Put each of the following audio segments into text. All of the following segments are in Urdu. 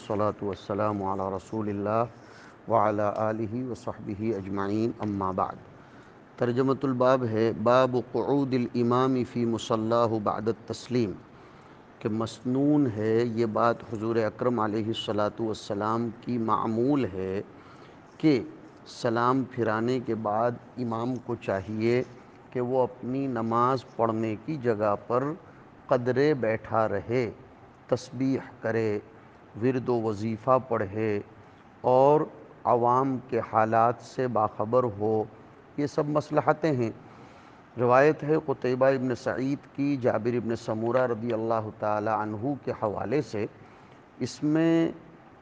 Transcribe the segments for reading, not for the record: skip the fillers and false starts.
والصلاة والسلام على رسول اللہ وعلى آلہ وصحبہ اجمعین اما بعد۔ ترجمۃ الباب ہے باب قعود الامام فی مصلاہ بعد التسلیم، کہ مسنون ہے یہ بات حضور اکرم علیہ الصلاۃ والسلام کی معمول ہے کہ سلام پھرانے کے بعد امام کو چاہیے کہ وہ اپنی نماز پڑھنے کی جگہ پر قدرے بیٹھا رہے، تسبیح کرے، ورد و وظیفہ پڑھے اور عوام کے حالات سے باخبر ہو۔ یہ سب مصلحتیں ہیں۔ روایت ہے قتیبہ ابن سعید کی جابر ابن سمورہ رضی اللہ تعالی عنہ کے حوالے سے۔ اس میں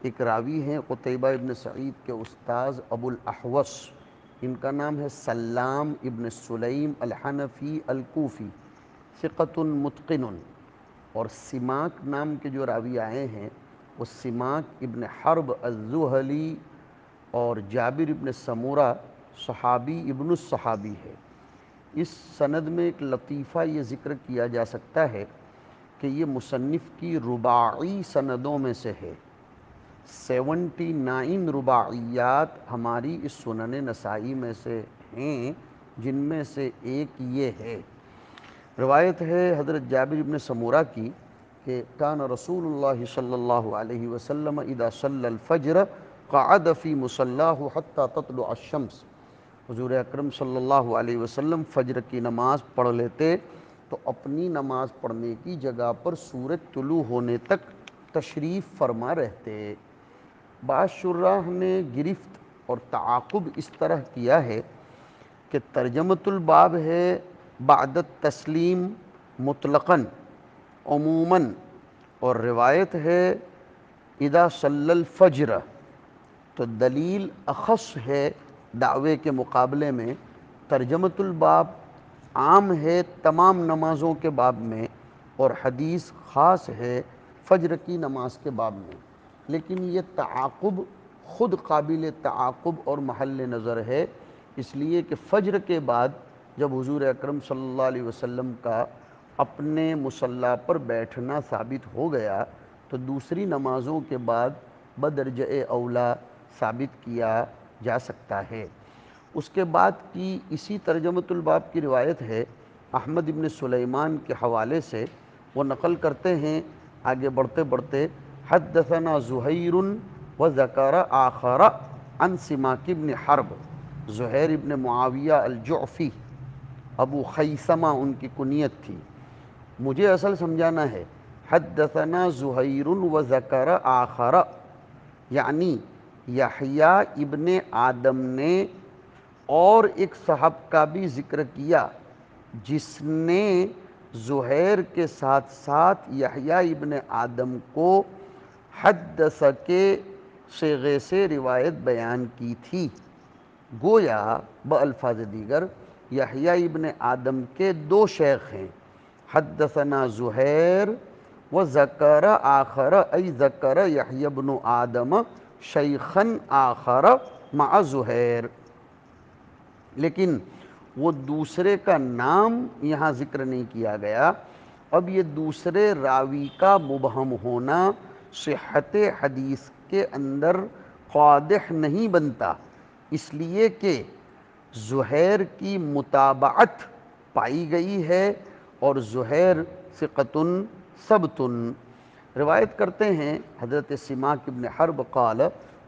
ایک راوی ہیں قتیبہ ابن سعید کے استاذ ابو الاحوص، ان کا نام ہے سلام ابن سلیم الحنفی الکوفی، ثقۃ متقن۔ اور سماک نام کے جو راوی آئے ہیں وہ سماک ابن حرب الزہلی اور جابر ابن سمورہ صحابی ابن الصحابی ہے۔ اس سند میں ایک لطیفہ یہ ذکر کیا جا سکتا ہے کہ یہ مصنف کی رباعی سندوں میں سے ہے۔ 79 رباعیات ہماری اس سنن نسائی میں سے ہیں، جن میں سے ایک یہ ہے۔ روایت ہے حضرت جابر ابن سمورہ کی کہ کان رسول اللہ صلی اللہ علیہ وسلم اذا صلی الفجر قعد فی مصلاہ حتی تطلع الشمس۔ حضور اکرم صلی اللہ علیہ وسلم فجر کی نماز پڑھ لیتے تو اپنی نماز پڑھنے کی جگہ پر سورج طلوع ہونے تک تشریف فرما رہتے۔ بعض شراح نے گرفت اور تعاقب اس طرح کیا ہے کہ ترجمۃ الباب ہے بعد التسلیم مطلقاً، عموماً، اور روایت ہے اذا صلی الفجر، تو دلیل اخص ہے دعوے کے مقابلے میں۔ ترجمۃ الباب عام ہے تمام نمازوں کے باب میں اور حدیث خاص ہے فجر کی نماز کے باب میں، لیکن یہ تعاقب خود قابل تعاقب اور محل نظر ہے، اس لیے کہ فجر کے بعد جب حضور اکرم صلی اللہ علیہ وسلم کا اپنے مصلی پر بیٹھنا ثابت ہو گیا تو دوسری نمازوں کے بعد بدرجہ اولا ثابت کیا جا سکتا ہے۔ اس کے بعد کی اسی ترجمۃ الباب کی روایت ہے احمد ابن سلیمان کے حوالے سے، وہ نقل کرتے ہیں آگے بڑھتے بڑھتے، حدثنا زہیر وذکر آخر عن سماک ابن حرب۔ زہیر ابن معاویہ الجعفی، ابو خیثمہ ان کی کنیت تھی۔ مجھے اصل سمجھانا ہے حدثنا زہیر وذکر آخر، یعنی یحییٰ ابن آدم نے اور ایک صاحب کا بھی ذکر کیا جس نے زہیر کے ساتھ ساتھ یحییٰ ابن آدم کو حدث کے صیغے سے روایت بیان کی تھی۔ گویا بالفاظ دیگر یحییٰ ابن آدم کے دو شیخ ہیں، حدثنا زہیر و ذکر آخر، ای ذکر یحییٰ ابن آدم شیخاً آخر مع زہیر، لیکن وہ دوسرے کا نام یہاں ذکر نہیں کیا گیا۔ اب یہ دوسرے راوی کا مبہم ہونا صحت حدیث کے اندر قادح نہیں بنتا، اس لیے کہ زہیر کی متابعت پائی گئی ہے اور زہیر ثقۃ ثبت۔ روایت کرتے ہیں حضرت سماک ابن حرب قال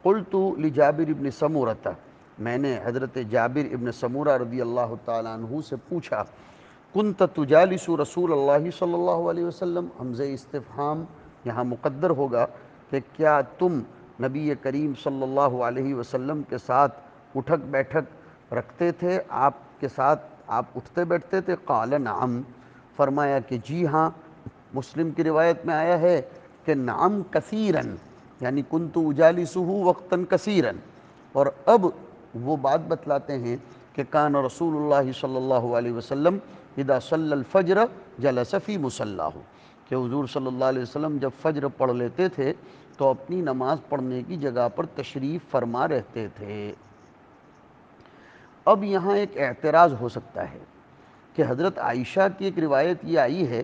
قلت لجابر ابن سمورہ، میں نے حضرت جابر ابن سمورہ رضی اللہ تعالیٰ عنہ سے پوچھا، کنت تجالس رسول اللہ صلی اللہ علیہ وسلم، حمزہ استفہام یہاں مقدر ہوگا کہ کیا تم نبی کریم صلی اللہ علیہ وسلم کے ساتھ اٹھک بیٹھک رکھتے تھے، آپ کے ساتھ آپ اٹھتے بیٹھتے تھے؟ قال نعم، فرمایا کہ جی ہاں۔ مسلم کی روایت میں آیا ہے کہ نعم کثیراً، یعنی کنت اجالسہ وقتاً کثیراً، اور اب وہ بات بتلاتے ہیں کہ کان رسول اللہ صلی اللہ علیہ وسلم اذا صلی الفجر جلس فی مصلاہ، کہ حضور صلی اللہ علیہ وسلم جب فجر پڑھ لیتے تھے تو اپنی نماز پڑھنے کی جگہ پر تشریف فرما رہتے تھے۔ اب یہاں ایک اعتراض ہو سکتا ہے کہ حضرت عائشہ کی ایک روایت یہ آئی ہے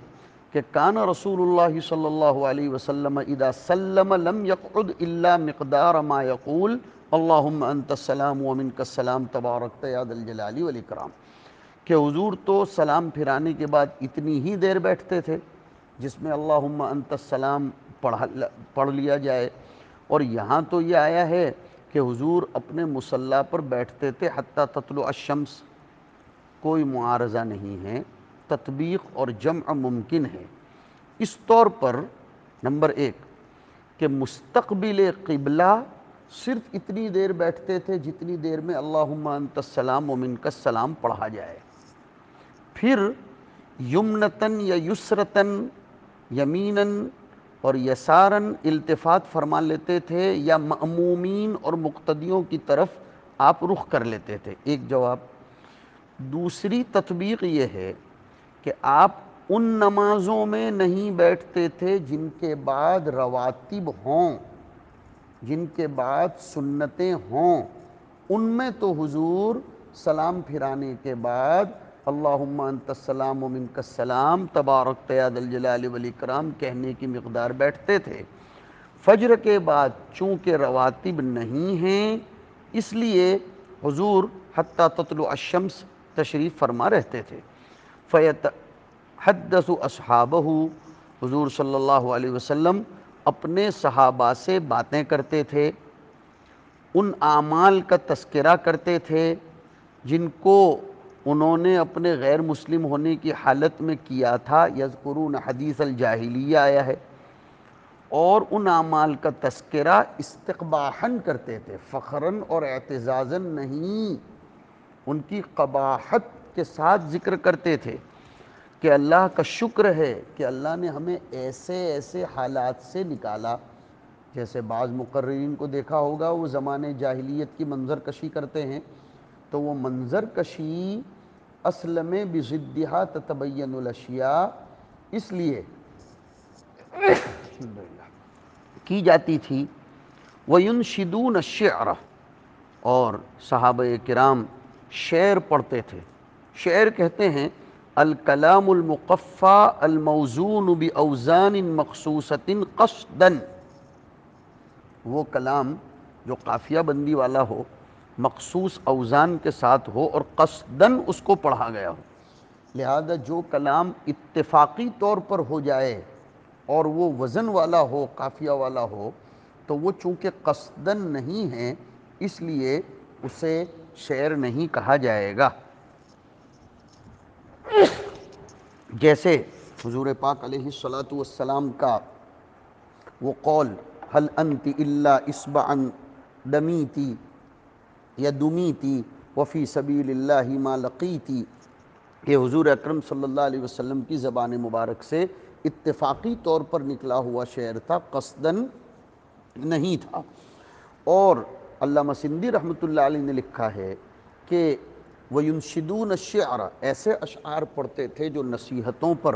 کہ کان رسول اللہ صلی اللہ علیہ وسلم اذا سلم لم یقعد الا مقدار ما یقول اللہم انت السلام ومنک السلام تبارکت یا ذا الجلال والاکرام، کہ حضور تو سلام پھرانے کے بعد اتنی ہی دیر بیٹھتے تھے جس میں اللہم انت السلام پڑھ لیا جائے، اور یہاں تو یہ آیا ہے کہ حضور اپنے مصلی پر بیٹھتے تھے حتی تطلع الشمس، کوئی معارضہ نہیں ہے، تطبیق اور جمع ممکن ہے۔ اس طور پر نمبر ایک کہ مستقبل قبلہ صرف اتنی دیر بیٹھتے تھے جتنی دیر میں اللہم انت السلام ومنک السلام پڑھا جائے، پھر یمنتن یا یسرتن، یمیناً اور یساراً التفات فرما لیتے تھے، یا مأمومین اور مقتدیوں کی طرف آپ رخ کر لیتے تھے۔ ایک جواب۔ دوسری تطبیق یہ ہے کہ آپ ان نمازوں میں نہیں بیٹھتے تھے جن کے بعد رواتب ہوں، جن کے بعد سنتیں ہوں، ان میں تو حضور سلام پھرانے کے بعد اللہم انت السلام ومنک السلام تبارکت یا ذا الجلال والاکرام کہنے کی مقدار بیٹھتے تھے۔ فجر کے بعد چونکہ رواتب نہیں ہیں، اس لیے حضور حتی تطلع الشمس تشریف فرما رہتے تھے۔ فیتحدث اصحابہ، حضور صلی اللہ علیہ وسلم اپنے صحابہ سے باتیں کرتے تھے، ان اعمال کا تذکرہ کرتے تھے جن کو انہوں نے اپنے غیر مسلم ہونے کی حالت میں کیا تھا، یذکرون حدیث الجاہلیہ آیا ہے، اور ان اعمال کا تذکرہ استقباحاً کرتے تھے، فخراً اور اعتزازاً نہیں، ان کی قباحت کے ساتھ ذکر کرتے تھے کہ اللہ کا شکر ہے کہ اللہ نے ہمیں ایسے ایسے حالات سے نکالا۔ جیسے بعض مقررین کو دیکھا ہوگا وہ زمانے جاہلیت کی منظر کشی کرتے ہیں، تو وہ منظر کشی اصل میں بضدھا تتبین الاشیاء اس لیے کی جاتی تھی۔ وَيُنشِدُونَ الشِّعْرَ، اور صحابہ کرام شعر پڑھتے تھے۔ شعر کہتے ہیں الکلام المقفى الموزون باوزان مخصوصۃ قصدا، وہ کلام جو قافیہ بندی والا ہو، مخصوص اوزان کے ساتھ ہو، اور قصداً اس کو پڑھا گیا ہو۔ لہذا جو کلام اتفاقی طور پر ہو جائے اور وہ وزن والا ہو، قافیہ والا ہو، تو وہ چونکہ قصداً نہیں ہے اس لیے اسے شعر نہیں کہا جائے گا۔ جیسے حضور پاک علیہ السلام کا وہ قول هل انت الا اصبعا دمیتی یا دمیتی وفی سبیل اللہ ما لقیتی، کہ حضور اکرم صلی اللہ علیہ وسلم کی زبان مبارک سے اتفاقی طور پر نکلا ہوا شعر تھا، قصداً نہیں تھا۔ اور علامہ سندھی رحمۃ اللہ علیہ نے لکھا ہے کہ وَيُنشِدُونَ الشِّعْرَ، ایسے اشعار پڑھتے تھے جو نصیحتوں پر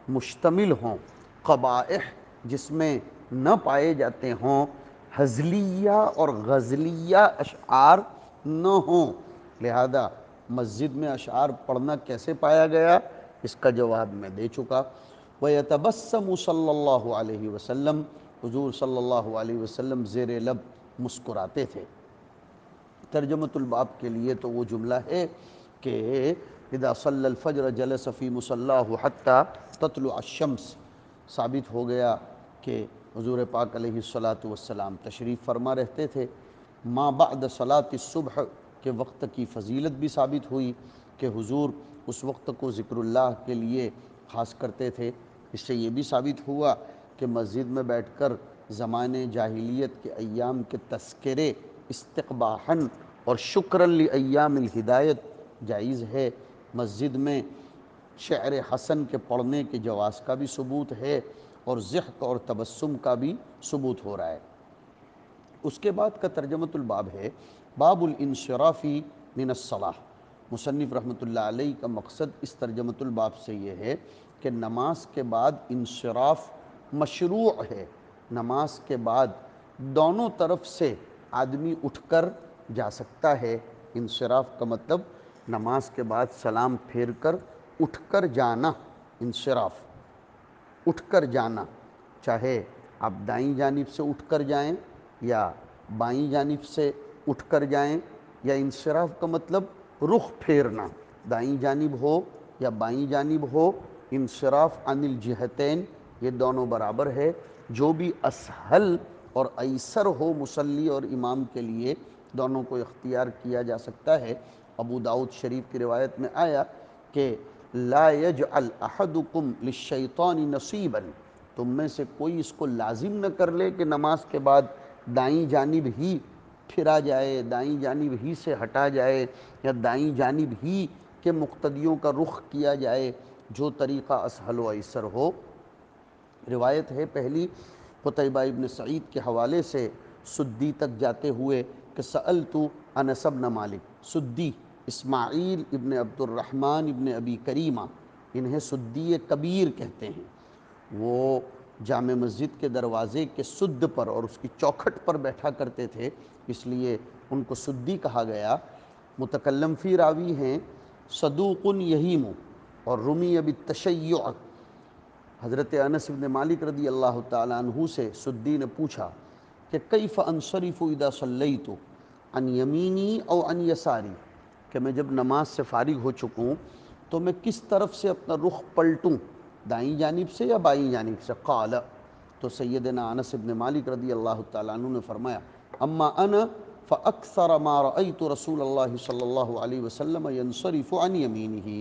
مشتمل ہوں، قبائح جس میں نہ پائے جاتے ہوں، ہزلیہ اور غزلیہ اشعار نہ ہوں۔ لہذا مسجد میں اشعار پڑھنا کیسے پایا گیا، اس کا جواب میں دے چکا۔ وَيَتَبَسَّمُ صلی اللہ علیہ وسلم، حضور صلی اللہ علیہ وسلم زیر لب مسکراتے تھے۔ ترجمۃ الباب کے لیے تو وہ جملہ ہے کہ اذا صلی الفجر جلس فی مصلاہ حتی تطلع الشمس، ثابت ہو گیا کہ حضور پاک علیہ السلام تشریف فرما رہتے تھے۔ ما بعد صلاۃ الصبح کے وقت کی فضیلت بھی ثابت ہوئی کہ حضور اس وقت کو ذکر اللہ کے لیے خاص کرتے تھے۔ اس سے یہ بھی ثابت ہوا کہ مسجد میں بیٹھ کر زمانے جاہلیت کے ایام کے تذکرے استقباحاً اور شکراً لایام الہدایت جائز ہے۔ مسجد میں شعر حسن کے پڑھنے کے جواز کا بھی ثبوت ہے، اور ضحک اور تبسم کا بھی ثبوت ہو رہا ہے۔ اس کے بعد کا ترجمۃ الباب ہے باب الانصراف من الصلاۃ۔ مصنف رحمۃ اللہ علیہ کا مقصد اس ترجمۃ الباب سے یہ ہے کہ نماز کے بعد انصراف مشروع ہے۔ نماز کے بعد دونوں طرف سے آدمی اٹھ کر جا سکتا ہے۔ انصراف کا مطلب نماز کے بعد سلام پھیر کر اٹھ کر جانا، انصراف۔ اٹھ کر جانا، چاہے آپ دائیں جانب سے اٹھ کر جائیں یا بائیں جانب سے اٹھ کر جائیں، یا انصراف کا مطلب رخ پھیرنا، دائیں جانب ہو یا بائیں جانب ہو، انصراف عن الجہتین یہ دونوں برابر ہے۔ جو بھی اسہل اور ایسر ہو مصلی اور امام کے لیے، دونوں کو اختیار کیا جا سکتا ہے۔ ابو داؤد شریف کی روایت میں آیا کہ لا یجعل احدکم للشیطان نصیبا، تم میں سے کوئی اس کو لازم نہ کر لے کہ نماز کے بعد دائیں جانب ہی پھرا جائے، دائیں جانب ہی سے ہٹا جائے، یا دائیں جانب ہی کے مقتدیوں کا رخ کیا جائے، جو طریقہ اسہل و ایسر ہو۔ روایت ہے پہلی قتیبہ ابن سعید کے حوالے سے سدی تک جاتے ہوئے کہ سألت انس بن مالک، سدی اسماعیل ابن عبد الرحمن ابن ابی کریمہ، انہیں سدی کبیر کہتے ہیں، وہ جامع مسجد کے دروازے کے سد پر اور اس کی چوکھٹ پر بیٹھا کرتے تھے، اس لیے ان کو سدی کہا گیا۔ متکلم فی راوی ہیں صدوق یہیم، اور رمی بالتشیع۔ حضرت انس بن مالک رضی اللہ تعالیٰ عنہ سے سدی نے پوچھا کہ کیف انصرف اذا صلیت عن یمینی او عن یساری، کہ میں جب نماز سے فارغ ہو چکوں تو میں کس طرف سے اپنا رخ پلٹوں، دائیں جانب سے یا بائیں جانب سے؟ قال، تو سیدنا انس بن مالک رضی اللہ تعالیٰ عنہ نے فرمایا اما انا فاکثر ما رأیت رسول اللہ صلی اللہ علیہ وسلم ینصرف عن یمینہ،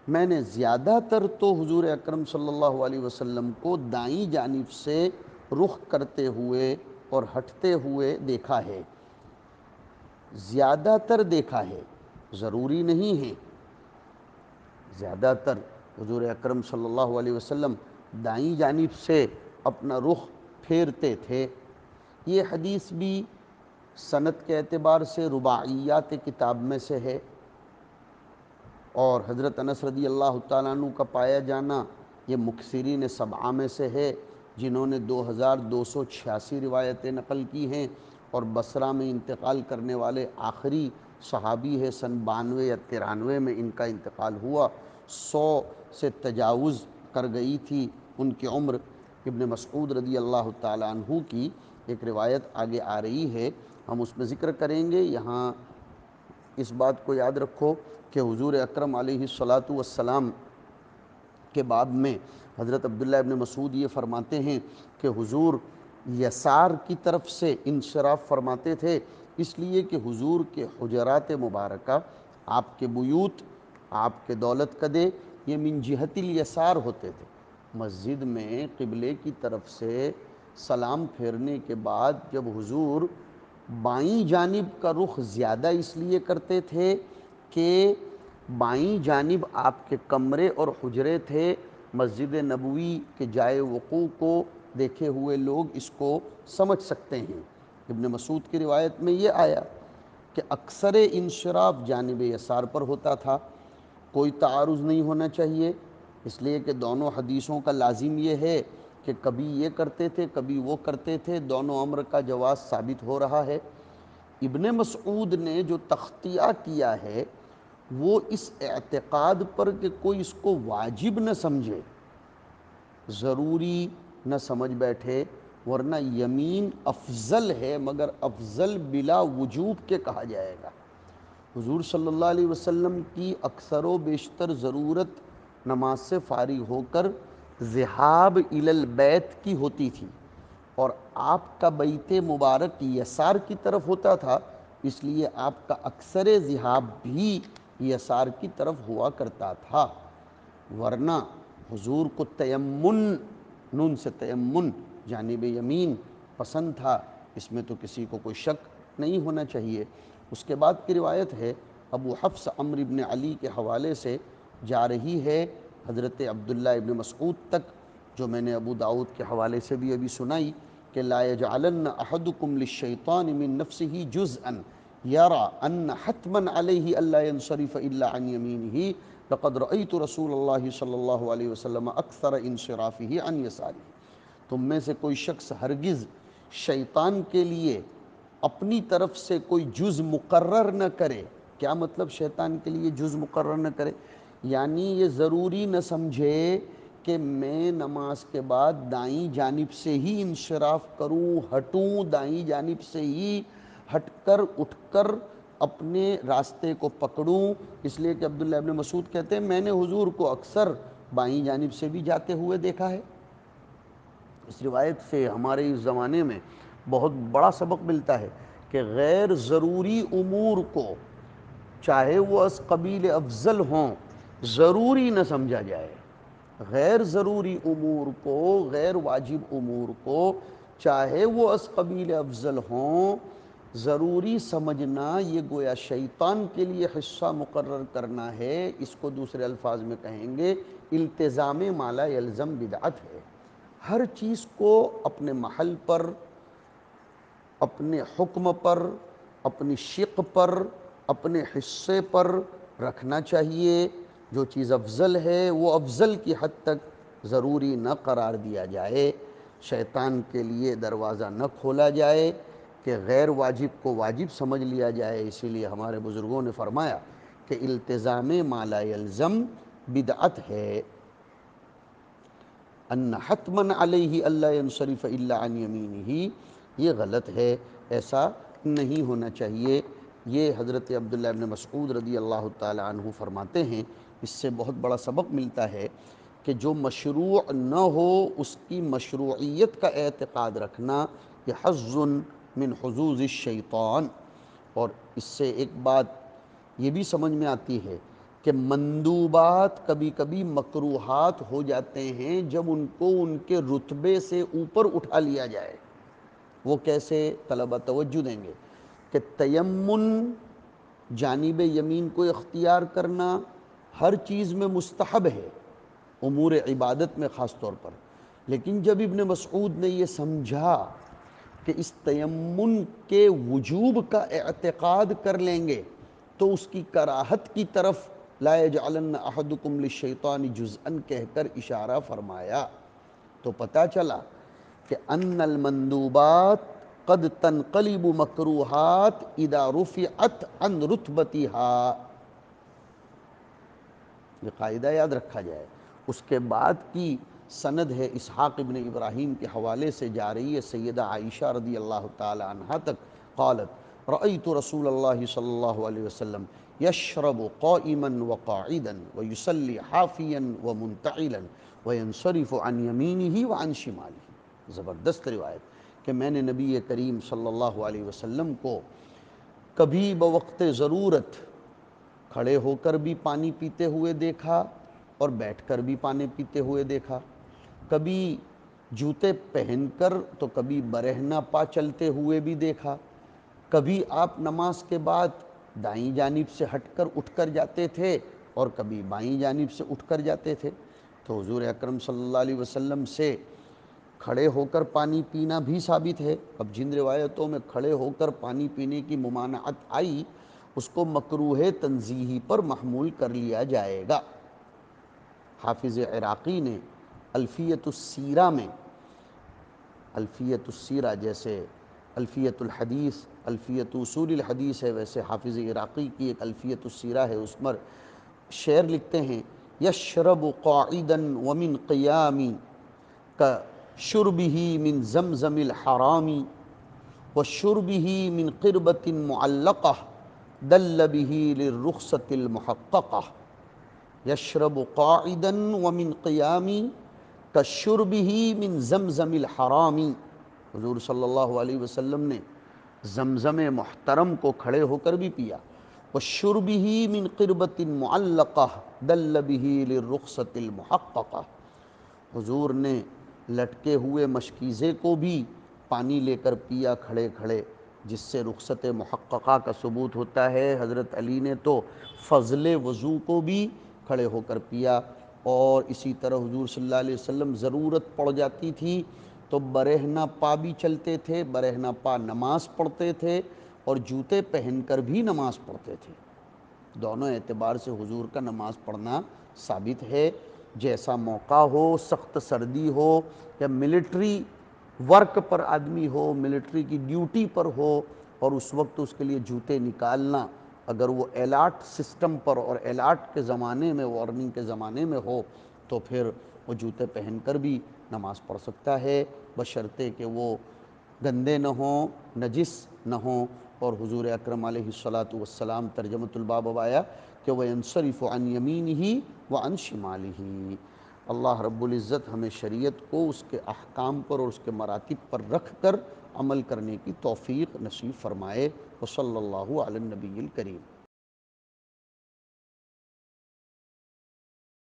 میں نے زیادہ تر تو حضور اکرم صلی اللہ علیہ وسلم کو دائیں جانب سے رخ کرتے ہوئے اور ہٹتے ہوئے دیکھا ہے، زیادہ تر دیکھا ہے، ضروری نہیں ہے۔ زیادہ تر حضور اکرم صلی اللہ علیہ وسلم دائیں جانب سے اپنا رخ پھیرتے تھے۔ یہ حدیث بھی سند کے اعتبار سے رباعیات کتاب میں سے ہے، اور حضرت انس رضی اللہ تعالیٰ عنہ کا پایا جانا یہ مکثرین سبعہ میں سے ہے، جنہوں نے 2286 روایتیں نقل کی ہیں، اور بصرہ میں انتقال کرنے والے آخری صحابی ہے، سن 92 یا 93 میں ان کا انتقال ہوا، 100 سے تجاوز کر گئی تھی ان کی عمر۔ ابن مسعود رضی اللہ تعالیٰ عنہ کی ایک روایت آگے آ رہی ہے، ہم اس میں ذکر کریں گے۔ یہاں اس بات کو یاد رکھو کہ حضور اکرم علیہ الصلاۃ والسلام کے بعد میں حضرت عبداللہ ابن مسعود یہ فرماتے ہیں کہ حضور یسار کی طرف سے انصراف فرماتے تھے، اس لیے کہ حضور کے حجرات مبارکہ، آپ کے بیوت، آپ کے دولت کدے، یہ من جہت الیسار ہوتے تھے۔ مسجد میں قبلے کی طرف سے سلام پھیرنے کے بعد جب حضور بائیں جانب کا رخ زیادہ اس لیے کرتے تھے کہ بائیں جانب آپ کے کمرے اور حجرے تھے، مسجد نبوی کے جائے وقوع کو دیکھے ہوئے لوگ اس کو سمجھ سکتے ہیں۔ ابن مسعود کی روایت میں یہ آیا کہ اکثر انصراف جانب یسار پر ہوتا تھا، کوئی تعارض نہیں ہونا چاہیے، اس لیے کہ دونوں حدیثوں کا لازم یہ ہے کہ کبھی یہ کرتے تھے کبھی وہ کرتے تھے، دونوں امر کا جواز ثابت ہو رہا ہے۔ ابن مسعود نے جو تختیہ کیا ہے وہ اس اعتقاد پر کہ کوئی اس کو واجب نہ سمجھے، ضروری نہ سمجھ بیٹھے، ورنہ یمین افضل ہے مگر افضل بلا وجوب کے کہا جائے گا۔ حضور صلی اللہ علیہ وسلم کی اکثر و بیشتر ضرورت نماز سے فارغ ہو کر ذہاب الی البیت کی ہوتی تھی، اور آپ کا بیت مبارک یسار کی طرف ہوتا تھا، اس لیے آپ کا اکثر ذہاب بھی یسار کی طرف ہوا کرتا تھا، ورنہ حضور کو تیمن، نون سے تیمن، جانب یمین پسند تھا، اس میں تو کسی کو کوئی شک نہیں ہونا چاہیے۔ اس کے بعد کی روایت ہے ابو حفص عمرو بن علی کے حوالے سے جا رہی ہے حضرت عبداللہ ابن مسعود تک، جو میں نے ابو داؤد کے حوالے سے بھی ابھی سنائی کہ لا یجعلن احدکم للشیطان من نفسه جزءا یرى ان حتما علیہ الا ینصرف الا عن یمینہ لقد رأیت رسول اللہ صلی اللہ علیہ وسلم اکثر انصرافہ عن یسارہ۔ تم میں سے کوئی شخص ہرگز شیطان کے لیے اپنی طرف سے کوئی جز مقرر نہ کرے۔ کیا مطلب شیطان کے لیے جز مقرر نہ کرے؟ یعنی یہ ضروری نہ سمجھے کہ میں نماز کے بعد دائیں جانب سے ہی انصراف کروں، ہٹوں، دائیں جانب سے ہی ہٹ کر اٹھ کر اپنے راستے کو پکڑوں؟ اس لیے کہ عبداللہ ابن مسعود کہتے ہیں میں نے حضور کو اکثر بائیں جانب سے بھی جاتے ہوئے دیکھا ہے۔ اس روایت سے ہمارے اس زمانے میں بہت بڑا سبق ملتا ہے کہ غیر ضروری امور کو، چاہے وہ از قبیل افضل ہوں، ضروری نہ سمجھا جائے۔ غیر ضروری امور کو، غیر واجب امور کو، چاہے وہ از قبیل افضل ہوں، ضروری سمجھنا یہ گویا شیطان کے لیے حصہ مقرر کرنا ہے۔ اس کو دوسرے الفاظ میں کہیں گے التزام ما لا یلزم بدعت ہے۔ ہر چیز کو اپنے محل پر، اپنے حکم پر، اپنی شق پر، اپنے حصے پر رکھنا چاہیے۔ جو چیز افضل ہے وہ افضل کی حد تک ضروری نہ قرار دیا جائے، شیطان کے لیے دروازہ نہ کھولا جائے کہ غیر واجب کو واجب سمجھ لیا جائے۔ اسی لیے ہمارے بزرگوں نے فرمایا کہ التزام ما لا یلزم بدعت ہے۔ ان حتماً علیہ اللہ ینصرف الا عن یمینہ، یہ غلط ہے، ایسا نہیں ہونا چاہیے۔ یہ حضرت عبداللہ ابن مسعود رضی اللہ تعالی عنہ فرماتے ہیں اس سے بہت بڑا سبق ملتا ہے کہ جو مشروع نہ ہو اس کی مشروعیت کا اعتقاد رکھنا یہ حظ من حظوظ الشیطان۔ اور اس سے ایک بات یہ بھی سمجھ میں آتی ہے کہ مندوبات کبھی کبھی مکروہات ہو جاتے ہیں جب ان کو ان کے رتبے سے اوپر اٹھا لیا جائے۔ وہ کیسے؟ طلبہ توجہ دیں گے کہ تیمم، جانب یمین کو اختیار کرنا ہر چیز میں مستحب ہے، امور عبادت میں خاص طور پر، لیکن جب ابن مسعود نے یہ سمجھا کہ اس تیمم کے وجوب کا اعتقاد کر لیں گے تو اس کی کراہت کی طرف لا یجعلن احدکم للشیطان جزءا کہہ کر اشارہ فرمایا، تو پتہ چلا کہ ان المندوبات قد تنقلب مکروہات اذا رفعت عن رتبتها۔ یہ قاعدہ یاد رکھا جائے۔ اس کے بعد کی سند ہے اسحاق ابن ابراہیم کے حوالے سے جا رہی ہے سیدہ عائشہ رضی اللہ تعالی عنہا تک، قالت رأیت رسول اللہ صلی اللہ علیہ وسلم یشرب قائما وقاعدا ویصلی حافیا ومنتعلا وینصرف عن یمینہ وعن شمالہ۔ زبردست روایت کہ میں نے نبی کریم صلی اللہ علیہ وسلم کو کبھی بوقت ضرورت کھڑے ہو کر بھی پانی پیتے ہوئے دیکھا اور بیٹھ کر بھی پانی پیتے ہوئے دیکھا، کبھی جوتے پہن کر تو کبھی برہنہ پا چلتے ہوئے بھی دیکھا، کبھی آپ نماز کے بعد دائیں جانب سے ہٹ کر اٹھ کر جاتے تھے اور کبھی بائیں جانب سے اٹھ کر جاتے تھے۔ تو حضور اکرم صلی اللہ علیہ وسلم سے کھڑے ہو کر پانی پینا بھی ثابت ہے۔ اب جن روایتوں میں کھڑے ہو کر پانی پینے کی ممانعت آئی اس کو مکروہ تنزیہی پر محمول کر لیا جائے گا۔ حافظ عراقی نے الفیۃ السیرہ میں، الفیۃ السیرہ جیسے الفیۃ الحدیث، الفیۃ اصول الحدیث ہے، ویسے حافظ عراقی کی ایک الفیۃ السیرہ ہے، اس پر شعر لکھتے ہیں یشرب قاعدا ومن قیامی كشربه من زمزم الحرام وشربه من قربة معلقة دل به للرخصة المحققة۔ یشرب قاعدا ومن قیامی كشربه من زمزم الحرام، حضور صلی اللہ علیہ وسلم نے زمزم محترم کو کھڑے ہو کر بھی پیا، وشربه من قربة معلقة دل به للرخصة المحققة، حضور نے لٹکے ہوئے مشکیزے کو بھی پانی لے کر پیا کھڑے کھڑے، جس سے رخصت محققہ کا ثبوت ہوتا ہے۔ حضرت علی نے تو فضل وضو کو بھی کھڑے ہو کر پیا، اور اسی طرح حضور صلی اللہ علیہ وسلم ضرورت پڑ جاتی تھی تو برہنہ پا بھی چلتے تھے، برہنہ پا نماز پڑھتے تھے اور جوتے پہن کر بھی نماز پڑھتے تھے۔ دونوں اعتبار سے حضور کا نماز پڑھنا ثابت ہے۔ جیسا موقع ہو، سخت سردی ہو یا ملٹری ورک پر آدمی ہو، ملٹری کی ڈیوٹی پر ہو، اور اس وقت اس کے لیے جوتے نکالنا اگر وہ الارٹ سسٹم پر اور الارٹ کے زمانے میں، وارننگ کے زمانے میں ہو، تو پھر وہ جوتے پہن کر بھی نماز پڑھ سکتا ہے، بشرطے کہ وہ گندے نہ ہوں، نجس نہ ہوں۔ اور حضور اکرم علیہ الصلاۃ والسلام ترجمۃ الباب آیا کہ وَيَنصَرِفُ عَنْ يَمِينِهِ وَعَنْ شِمَالِهِ۔ اللہ رب العزت ہمیں شریعت کو اس کے احکام پر اور اس کے مراتب پر رکھ کر عمل کرنے کی توفیق نصیب فرمائے۔ وصلی اللہ علی النبی الکریم۔